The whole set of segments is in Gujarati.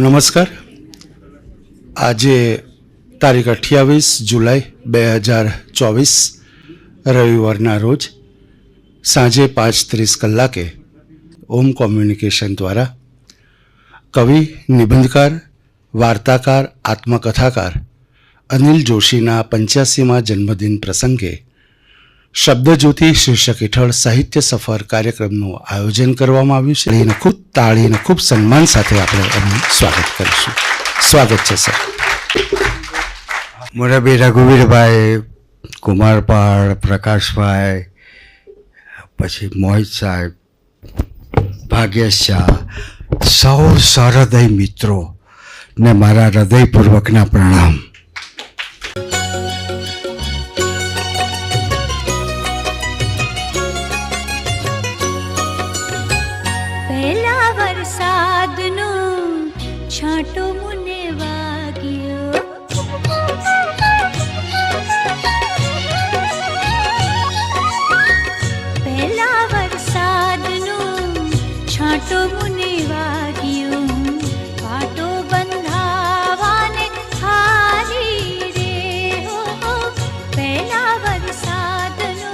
નમસ્કાર. આજે તારીખ 28 જુલાઈ 2024 રવિવારના રોજ સાંજે 5:30 કલાકે ઓમ કોમ્યુનિકેશન દ્વારા કવિ, નિબંધકાર, વાર્તાકાર, આત્મકથાકાર અનિલ જોશીના 85મા જન્મદિન પ્રસંગે શબ્દજ્યોતિ શીર્ષક હેઠળ સાહિત્ય સફર કાર્યક્રમનું આયોજન કરવામાં આવ્યું છે. એને ખૂબ તાળીને ખૂબ સન્માન સાથે આપણે એનું સ્વાગત કરીશું. સ્વાગત છે સર. મોરાબી રઘુવીરભાઈ, કુમારપાળ, પ્રકાશભાઈ, પછી મોહિત સાહેબ, ભાગ્યેશ શાહ, સૌ સહૃદય મિત્રો ને મારા હૃદયપૂર્વકના પ્રણામ. પહેલા વરસાદનો છાંટો મને વાગ્યો, પહેલા વરસાદનો છાંટો મને વાગ્યો, પાટો બંધાવાને હારી રે હો. પહેલા વરસાદનો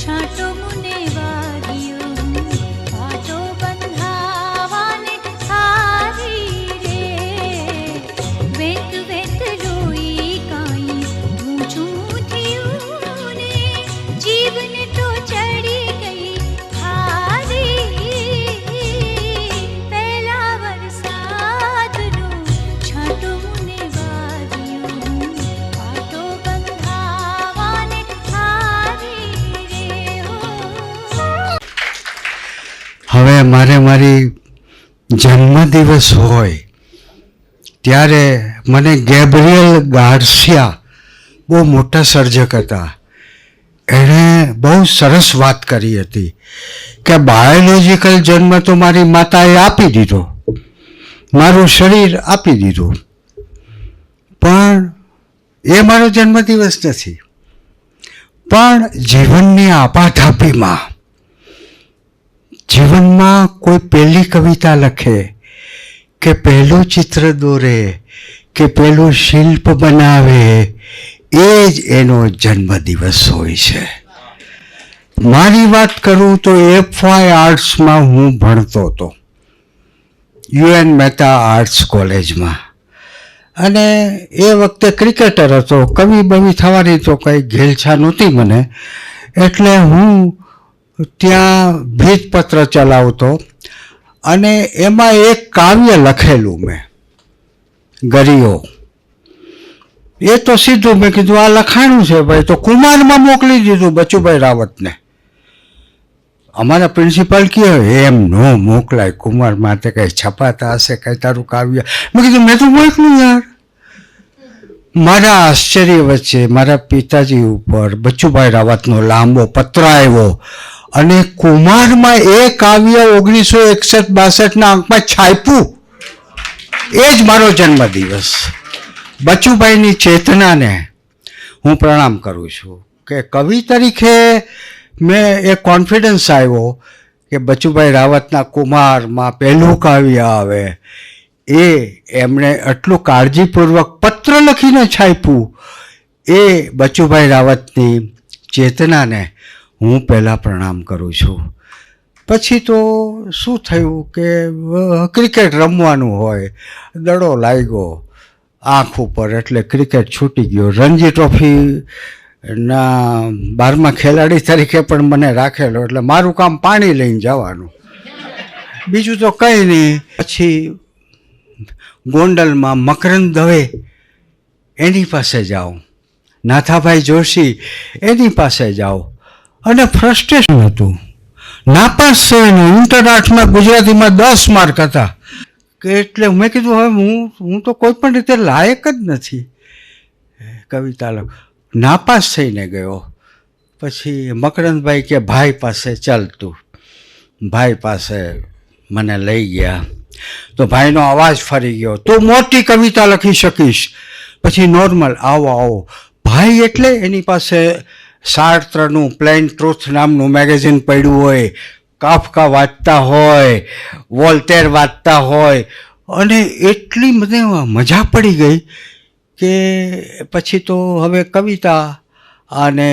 છાંટો મને વાગ્યો, પાટો બંધાવાને હારી રે. વેત વેત રોઈ કાંઈ ઊંચું થયું ને, જીવને તો ચડી ગઈ હારી. પહેલા વરસાદનો છાંટો મને વાગ્યો, પાટો બંધાવાને હારી રે હો. હવે મારી જન્મદિવસ હોય ત્યારે મને ગેબ્રિયલ ગાર્સિયા બહુ મોટા સર્જક હતા. એણે બહુ સરસ વાત કરી હતી કે બાયોલોજિકલ જન્મ તો મારી માતાએ આપી દીધો, મારું શરીર આપી દીધું, પણ એ મારો જન્મદિવસ નથી. પણ જીવનની આપાધાપીમાં, જીવનમાં કોઈ પહેલી કવિતા લખે કે પહેલું ચિત્ર દોરે કે પહેલું શિલ્પ બનાવે, એ જ એનો જન્મદિવસ હોય છે. મારી વાત કરું તો FY આર્ટ્સમાં હું ભણતો હતો, UN મહેતા આર્ટ્સ કોલેજમાં, અને એ વખતે ક્રિકેટર હતો. કવિ બવી થવાની તો કંઈ ઘેલછા નહોતી મને, એટલે હું ત્યાં ભીતપત્ર ચલાવતો અને એમાં એક કાવ્ય લખેલું મેં, ગરિયો. એ તો સીધું મેં કીધું આ લખાણું છે ભાઈ, તો કુમારમાં મોકલી દીધું બચુભાઈ રાવતને. અમારા પ્રિન્સિપાલ કહે એમ નો મોકલાય, કુમાર માટે કંઈ છપાતા હશે કંઈ તારું કાવ્ય. મેં કીધું મેં તો મોકલું યાર. મારા આશ્ચર્ય વચ્ચે મારા પિતાજી ઉપર બચુભાઈ રાવતનો લાંબો પત્ર આવ્યો અને કુમારમાં એ કાવ્ય 1961-62ના અંકમાં છાપ્યું. એ જ મારો જન્મદિવસ. બચુભાઈની ચેતનાને હું પ્રણામ કરું છું કે કવિ તરીકે મેં એ કોન્ફિડન્સ આવ્યો કે બચુભાઈ રાવતના કુમારમાં પહેલું કાવ્ય આવે, એ એમણે આટલું કાળજીપૂર્વક પત્ર લખીને છાપ્યું. એ બચુભાઈ રાવતની ચેતનાને હું પહેલાં પ્રણામ કરું છું. પછી તો શું થયું કે ક્રિકેટ રમવાનું હોય, દડો લાગ્યો આંખ ઉપર એટલે ક્રિકેટ છૂટી ગયો. રણજી ટ્રોફીના 12મા ખેલાડી તરીકે પણ મને રાખેલો, એટલે મારું કામ પાણી લઈને જવાનું, બીજું તો કંઈ નહીં. પછી ગોંડલમાં મકરંદ દવે એની પાસે જાઓ, નાથાભાઈ જોશી એની પાસે જાઓ, અને ફ્રસ્ટ્રેશન હતું. નાપાસ થઈને ઇન્ટર આર્ટ્સમાં ગુજરાતીમાં 10 માર્ક હતા કે એટલે મેં કીધું હવે હું તો કોઈ પણ રીતે લાયક જ નથી કવિતા લખ. નાપાસ થઈને ગયો. પછી મકરંદભાઈ કે ભાઈ પાસે ચાલતું, ભાઈ પાસે મને લઈ ગયા. તો ભાઈનો અવાજ ફરી ગયો, તું મોટી કવિતા લખી શકીશ. પછી નોર્મલ આવો. ભાઈ એટલે એની પાસે સાર્ત્રનું પ્લેન ટ્રુથ નામનું મેગેઝિન પડ્યું હોય, કાફકા વાંચતા હોય, વોલ્ટેર વાંચતા હોય, અને એટલી મને મજા પડી ગઈ કે પછી તો હવે કવિતા અને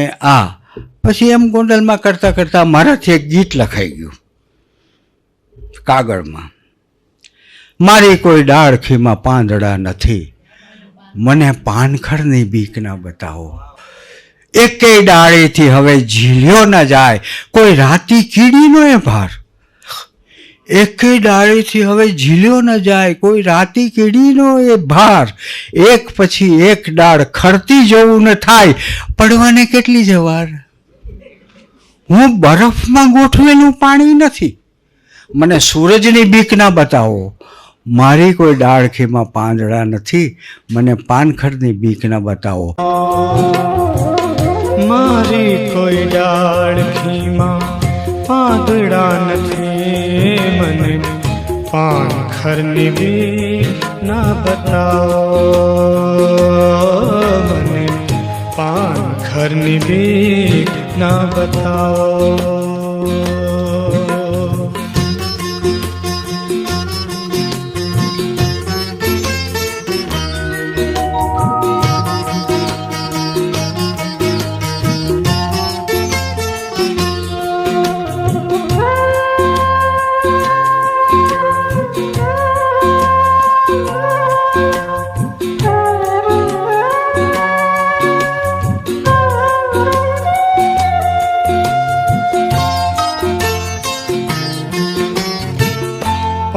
પછી એમ ગોંડલમાં કરતાં કરતાં મારાથી એક ગીત લખાઈ ગયું કાગળમાં. મારી કોઈ ડાળખીમાં પાંદડા નથી, મને પાનખરની બીક ના બતાવો. એકેય ડાળીથી હવે ઝીલ્યો ન જાય કોઈ રાતી કીડીનો એ ભાર. એકેય ડાળીથી હવે ઝીલ્યો ન જાય કોઈ રાતી કીડીનો એ ભાર. એક પછી એક ડાળ ખરતી જવું ન થાય, પડવાને કેટલી જવાર. હું બરફમાં ગોઠવેલું પાણી નથી, મને સૂરજની બીક ના બતાવો. મારી કોઈ ડાળખીમાં પાંદડા નથી, મને પાનખરની બીક ના બતાવો. મારી કોઈ ડાળખીમાં પાંદડા નથી, મને પાનખરની બીક ના બતાવો. મને પાનખરની બીક ના બતાવો.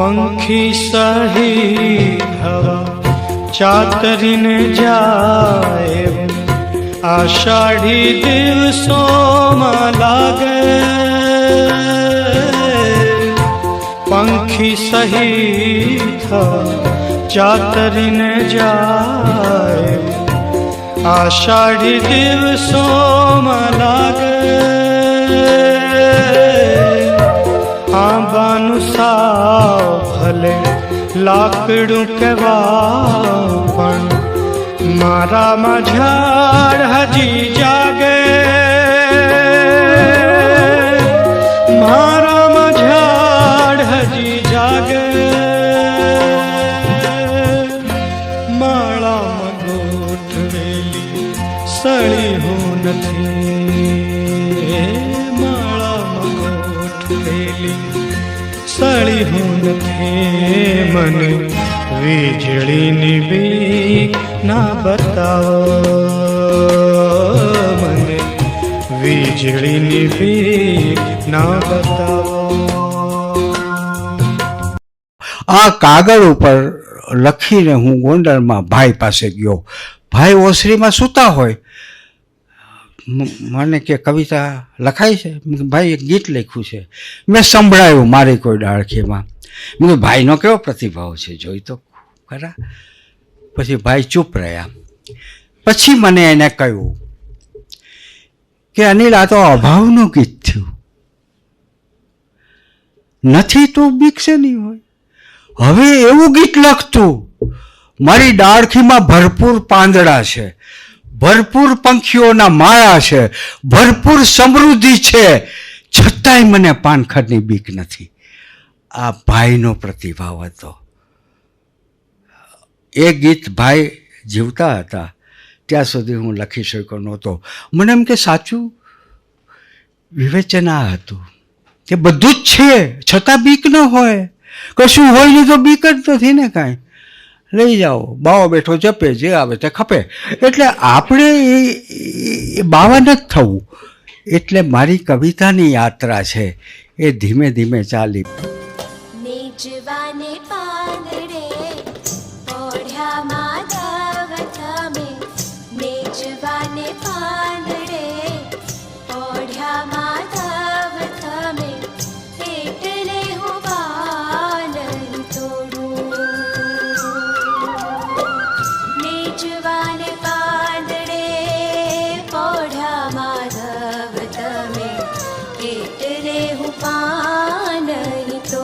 પંખી સહી હવા ચાતરીને જાય, આષાઢી દિવસોમાં લાગે. પંખી સહી હવા ચાતરીને જાય, આષાઢી દિવસોમાં લાગે. આંબાનું સાવ ભલે લાકડું કહેવાવ, પણ મારામાં ઝાડ હજી જાગે. મારામાં ઝાડ હજી જાગે. માળામાં ગોઠવેલી સળી હું નથી, માળામાં ગોઠવેલી સળી હું નથી, મને વીજળીની બીક ના બતાવો. મને વીજળીની બીક ના બતાવો. આ કાગળ ઉપર લખીને હું ગોંડલમાં ભાઈ પાસે ગયો. ભાઈ ઓસરીમાં સૂતા હોય, મને કે કવિતા લખાઈ છે? ભાઈ એક ગીત લખ્યું છે. મેં સંભળાયું મારી કોઈ ડાળખીમાં. મેં કીધું ભાઈનો કેવો પ્રતિભાવ છે, જોઈ તો ખરા. પછી ભાઈ ચૂપ રહ્યા. પછી મને એને કહ્યું કે અનિલ, આ તો અભાવનું ગીત થયું, નથી તો બીક છે નહીં હોય. હવે એવું ગીત લખતું, મારી ડાળખીમાં ભરપૂર પાંદડા છે, ભરપૂર પંખીઓના માળા છે, ભરપૂર સમૃદ્ધિ છે, છતાંય મને પાનખરની બીક નથી. આ ભાઈનો પ્રતિભાવ હતો. એ ગીત ભાઈ જીવતા હતા ત્યાં સુધી હું લખી શક્યો નહોતો. મને એમ કે સાચું વિવેચન આ હતું કે બધું જ છે છતાં બીક ન હોય. કશું હોય નહીં તો બીક જ નથી ને કાંઈ. લઈ જાઓ, બાવો બેઠો જપે, જે આવે તે ખપે. એટલે આપણે એ બાવા નથી થવું. એટલે મારી કવિતાની યાત્રા છે એ ધીમે ધીમે ચાલી. નીચવાને પાંદડે ઓઢ્યા માધવ તમે, નીચવાને પાંદડે ઓઢ્યા માધવ તમે, એટલે હું બાલ તોડું. નીચવાને પાંદડે ઓઢ્યા માધવ તમે, એટલે હું પાન તો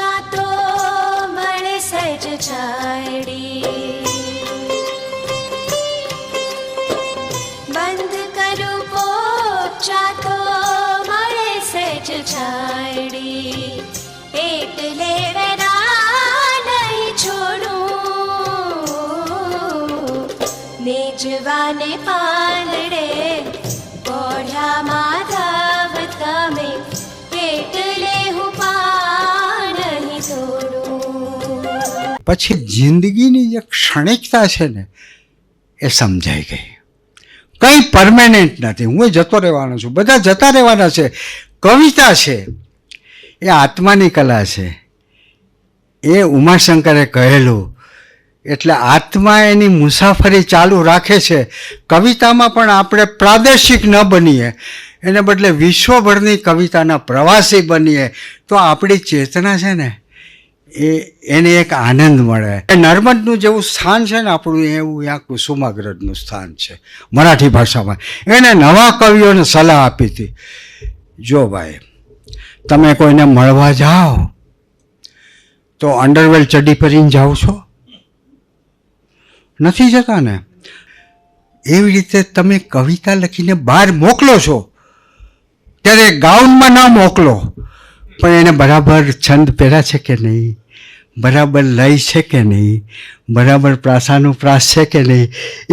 ચાતો મળે સજ છાડી, બંધ કરું પોચા તો મળે સજ છાડી, એટલે વેરા નહીં છોડું, નીચવાને પાંદડે પોઢ્યા માધવ તમે, એટલે હું પા નહીં છોડું. પછી જિંદગીની જે ક્ષણિકતા છે ને એ સમજાઈ ગઈ. કંઈ પરમેનન્ટ નથી. હું જતો રહેવાનો છું, બધા જતા રહેવાના છે. કવિતા છે એ આત્માની કલા છે. એ ઉમાશંકરે કહેલું. એટલે આત્મા એની મુસાફરી ચાલુ રાખે છે. કવિતામાં પણ આપણે પ્રાદેશિક ન બનીએ, એને બદલે વિશ્વભરની કવિતાના પ્રવાસી બનીએ તો આપણી ચેતના છે ને એને એક આનંદ મળે. નર્મદનું જેવું સ્થાન છે ને આપણું, એવું ત્યાં કુસુમાગ્રજનું સ્થાન છે મરાઠી ભાષામાં. એને નવા કવિઓને સલાહ આપી હતી, જો ભાઈ તમે કોઈને મળવા જાઓ તો અંડરવેર ચડ્ડી પહેરીને જાઓ છો? નથી જતા ને. એવી રીતે તમે કવિતા લખીને બહાર મોકલો છો ત્યારે ગાઉનમાં ન મોકલો, પણ એને બરાબર છંદ પહેર્યા છે કે નહીં, બરાબર લય છે કે નહીં, બરાબર પ્રાસાનુપ્રાસ છે કે નહીં,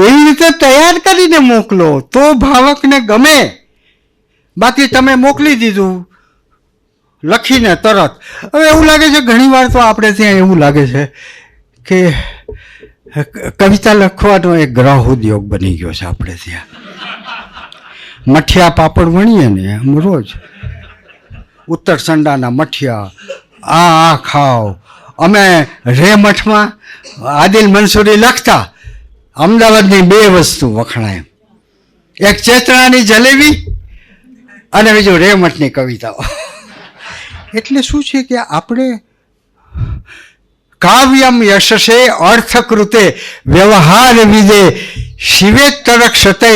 એવી રીતે તૈયાર કરીને મોકલો તો ભાવકને ગમે. બાકી તમે મોકલી દીધું લખીને તરત. હવે એવું લાગે છે ઘણીવાર તો આપણે ત્યાં એવું લાગે છે કે કવિતા લખવાનો એક ગ્રહ ઉદ્યોગ બની ગયો છે આપણે ત્યાં. મઠિયા પાપડ વણીએ ને આમ રોજ ઉત્તર સંડાના મઠિયા, આ ખાઓ. અમે રે મઠમાં આદિલ મંસૂરી લખતા, અમદાવાદની 2 વસ્તુ વખણાય, એક ચેતનાની જલેબી અને બીજું રે મઠની કવિતાઓ. એટલે શું છે કે આપણે કાવ્યમ યશસે અર્થકૃતે વ્યવહાર વિદે શિવેતરક્ષતે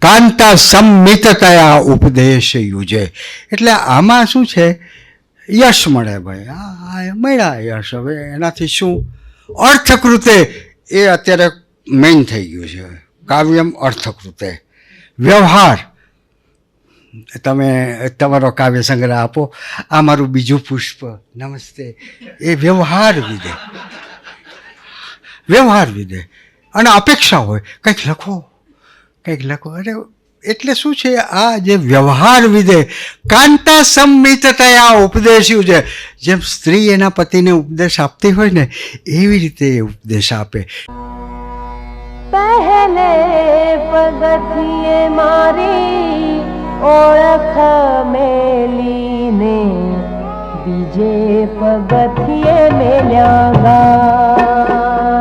કાંતા સંમિતતયા ઉપદેશ યુજે. એટલે આમાં શું છે, યશ મળે ભાઈ, આ મળ્યા યશ. હવે એનાથી શું અર્થકૃતે એ અત્યારે મેઇન થઈ ગયું છે. કાવ્યમ અર્થકૃતે વ્યવહાર. તમે તમારો કાવ્ય સંગ્રહ આપો, આ મારું બીજું પુષ્પ નમસ્તે, એ વ્યવહાર વિદે. વ્યવહાર વિદે અને અપેક્ષા હોય કંઈક લખો, કંઈક લખો. અરે એટલે શું છે, આ જે વ્યવહાર વિદે કાંતા સંમિતતયા ઉપદેશ્યું છે. જેમ સ્ત્રી એના પતિને ઉપદેશ આપતી હોય ને એવી રીતે એ ઉપદેશ આપે. પહેલે પગથિયે મારી ઓળખ મેલીને, બીજે પગથિયે મેલ્યા ગામ,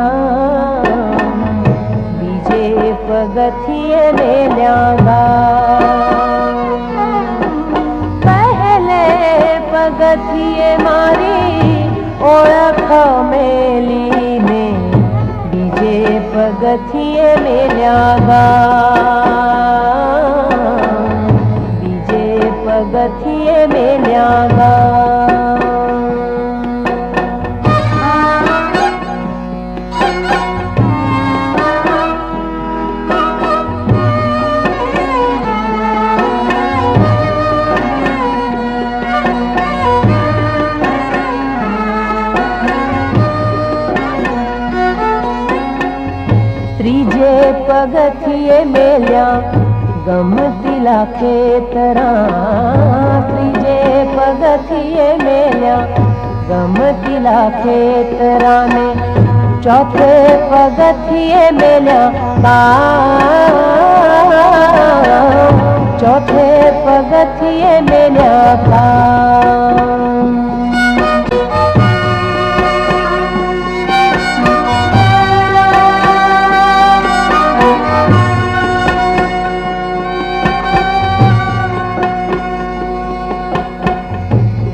બીજે પગથિયે મેલ્યા ગામ. પહેલે પગથિયે મારી ઓળખ મેલીને, બીજે પગથિયે મેલ્યા ગામ, બીજે પગથિયે મેલ્યા ગામ. ત્રીજે પગથિયે મેલ્યા ગમતીલા ખેતરા, ત્રીજે પગથિયે મેલ્યા ગમતીલા ખેતરાને, ચોથે પગથિયે મેલ્યા ગામ, ચોથે પગથિયે મેલ્યા ગામ.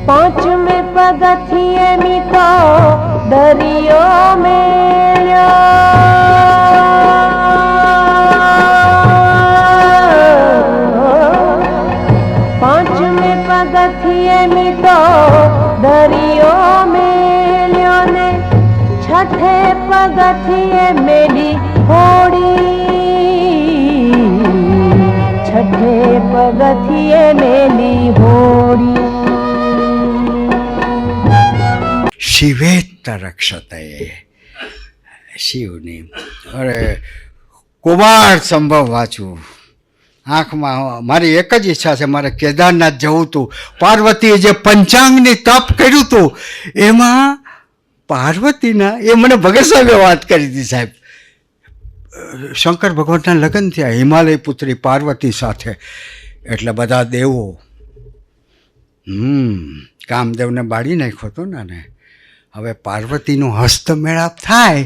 પાંચમે પગથિયે મીઠો દરિયો મેલ્યો, પાંચમે પગથિયે મીઠો દરિયો મેલ્યો. पगथिए मेली होड़ी छठे पगथिए मेली होड़ी શિવેત રક્ષતે શિવની અરે કુમાર સંભવ વાંચું આંખમાં મારી એક જ ઈચ્છા છે, મારે કેદારનાથ જવું હતું. પાર્વતીએ જે પંચાંગની તપ કર્યું હતું એમાં પાર્વતીના એ મને ભગત સાહેબે વાત કરી હતી સાહેબ. શંકર ભગવાનના લગ્ન થયા હિમાલય પુત્રી પાર્વતી સાથે, એટલે બધા દેવો કામદેવને બાળી નાખ્યો હતો ને. હવે પાર્વતીનો હસ્તમેળાપ થાય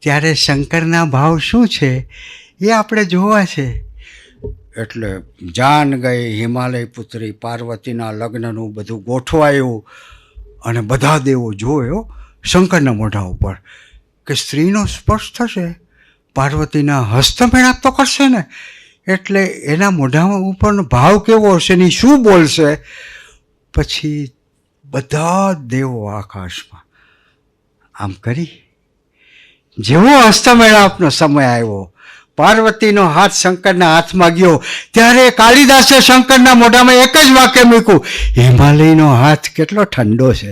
ત્યારે શંકરના ભાવ શું છે એ આપણે જોવા છે. એટલે જાન ગઈ હિમાલય પુત્રી પાર્વતીના લગ્નનું બધું ગોઠવાયું અને બધા દેવો જોયો શંકરના મોઢા ઉપર કે સ્ત્રીનો સ્પર્શ થશે, પાર્વતીના હસ્તમેળાપ તો કરશે ને, એટલે એના મોઢા ઉપરનો ભાવ કેવો હશે ને શું બોલશે. પછી બધા દેવો આકાશમાં આમ કરી જેવો હસ્તમેળાપનો સમય આવ્યો, પાર્વતીનો હાથ શંકરના હાથમાં ગયો ત્યારે કાલિદાસે શંકરના મોઢામાં એક જ વાક્ય મૂક્યું, હિમાલયનો હાથ કેટલો ઠંડો છે.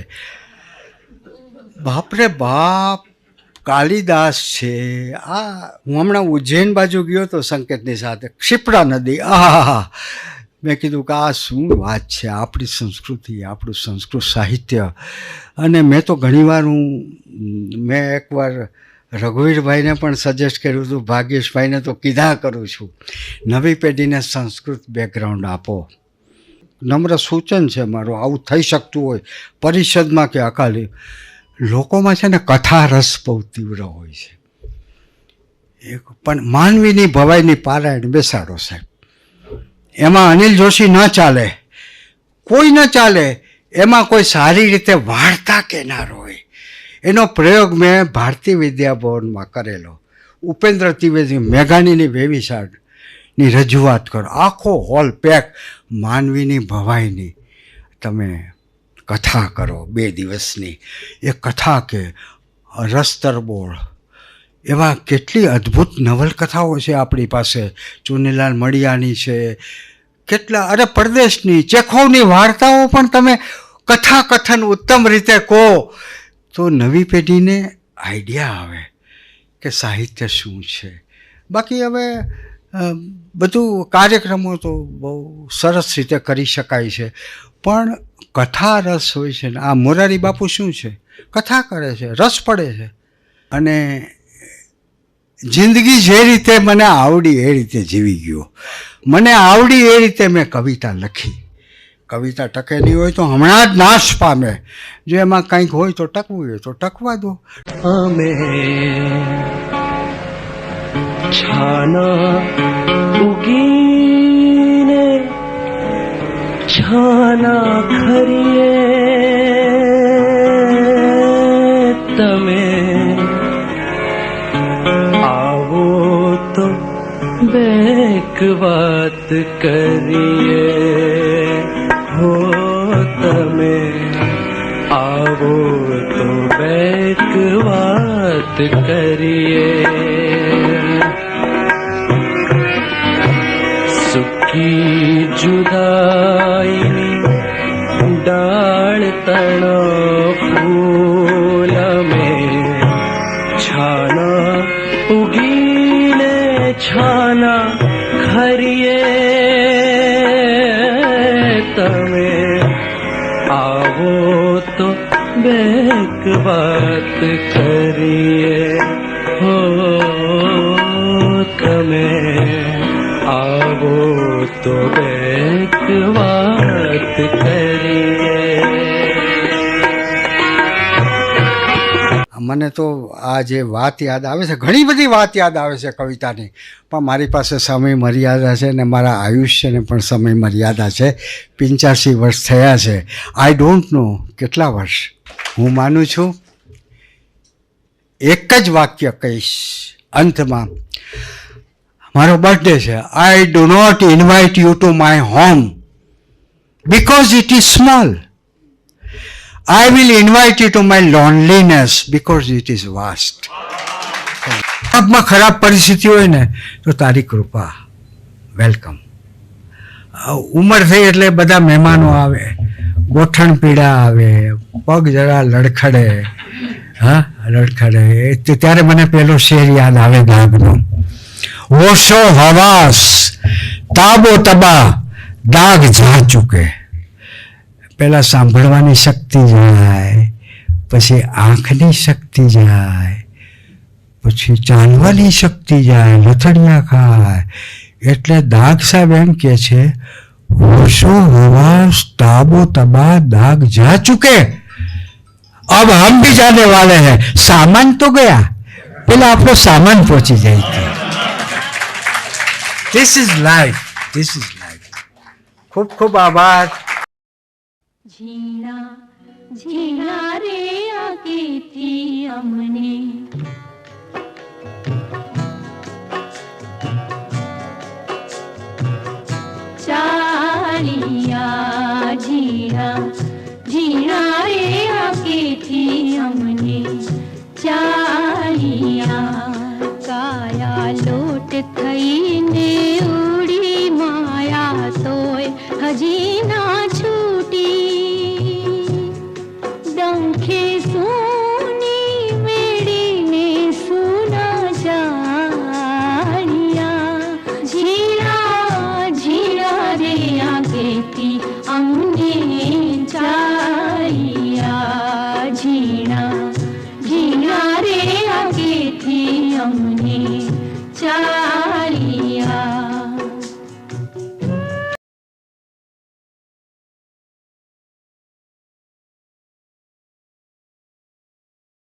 બાપરે બાપ, કાલિદાસ છે આ. હું હમણાં ઉજ્જૈન બાજુ ગયો તો સંકેતની સાથે, ક્ષિપ્રા નદી, આહા, મેં કીધું કે આ શું વાત છે, આપણી સંસ્કૃતિ, આપણું સંસ્કૃત સાહિત્ય. અને મેં તો ઘણીવાર મેં એકવાર રઘુવીરભાઈને પણ સજેસ્ટ કર્યું હતું, ભાગ્યેશભાઈને તો કીધા કરું છું, નવી પેઢીને સંસ્કૃત બેકગ્રાઉન્ડ આપો. નમ્ર સૂચન છે મારું, આવું થઈ શકતું હોય પરિષદમાં કે અકાલી. લોકોમાં છે ને કથા રસ બહુ તીવ્ર હોય છે. પણ માનવીની ભવાઈની પારાયણ બેસાડો સાહેબ, એમાં અનિલ જોશી ન ચાલે, કોઈ ન ચાલે. એમાં કોઈ સારી રીતે વાર્તા કહેનાર હોય, એનો પ્રયોગ મેં ભારતીય વિદ્યાભવનમાં કરેલો. ઉપેન્દ્ર ત્રિવેદી મેઘાણીની વેવિશાળની રજૂઆત કરો, આખો હોલ પેક, માનવીની ભવાઈની તમે કથા કરો 2 દિવસની. એ કથા કે રસતરબોળ, એવા કેટલી અદ્ભુત નવલકથાઓ છે આપણી પાસે. ચુનીલાલ મડિયાની છે, કેટલા, અરે પરદેશની, ચેખોવની વાર્તાઓ પણ તમે કથા કથન ઉત્તમ રીતે કહો તો નવી પેઢીને આઈડિયા આવે કે સાહિત્ય શું છે. બાકી હવે બધું કાર્યક્રમો તો બહુ સરસ રીતે કરી શકાય છે, પણ કથા રસ હોય છે ને. આ મોરારી બાપુ શું છે, કથા કરે છે, રસ પડે છે. અને જિંદગી જે રીતે મને આવડી એ રીતે જીવી ગયો, મને આવડી એ રીતે મેં કવિતા લખી. કવિતા ટકે નહીં હોય તો હમણાં જ નાશ પામે, જો એમાં કંઈક હોય તો ટકવું હોય તો ટકવા દો. અમે છાના ઉગીને છાના ખરીએ, તમે આવો તો બેક વાત કરીએ. હો તમે આવો તો બેક વાત કરીએ. સુકી જુદાઈની ડાળ તણો ફૂલ में છાના ઉગીને છાના ખરીએ. તમે આવો તો બેક વાત કરીએ. હો તમે આવો તો બેક વાત કરીએ. મને તો આ જે વાત યાદ આવે છે, ઘણી બધી વાત યાદ આવે છે કવિતાની, પણ મારી પાસે સમય મર્યાદા છે ને મારા આયુષ્યને પણ સમય મર્યાદા છે. 85 વર્ષ થયા છે. આઈ ડોન્ટ નો કેટલા વર્ષ. હું માનું છું એક જ વાક્ય કહીશ અંતમાં. મારો બર્થડે છે. I do not invite you to my home because it is small. I will invite you to my loneliness because it is vast. ખરાબમાં ખરાબ પરિસ્થિતિ હોય ને તો તારી કૃપા વેલકમ. ઉંમર થઈ એટલે બધા મહેમાનો આવે, ગોઠણ પીડા આવે, પગ જરા લડખડે, હા લડખડે, ત્યારે મને પેલો શેર યાદ આવે દાગનો, હોશો હવાસ તાબો તબા દાગ જા ચૂકે. પહેલાં સાંભળવાની શક્તિ જાય, પછી આંખની શક્તિ જાય, પછી ચાલવાની શક્તિ જાય, લથડિયા ખાય. એટલે દાગ સાહેબ એમ કે છે હોશો હવાસ તાબો તબા દાગ જા ચુકે, अब हम भी जाने वाले हैं. सामान तो गया, પેલા આપણો સામાન પહોંચી જાય. This is life. This is life. ખૂબ ખૂબ આભાર. झीना झीना रे आके थी हमने चालिया झीना झीना रे आके थी हमने चालिया काया लोट थई ने उड़ी माया तोय हजी ना छूटी डंखे सोनी मेड़ी ने सुना जानिया झीरा झीरा रे आगे थी हमने चालिया झीना झीना रे आगे थी हमने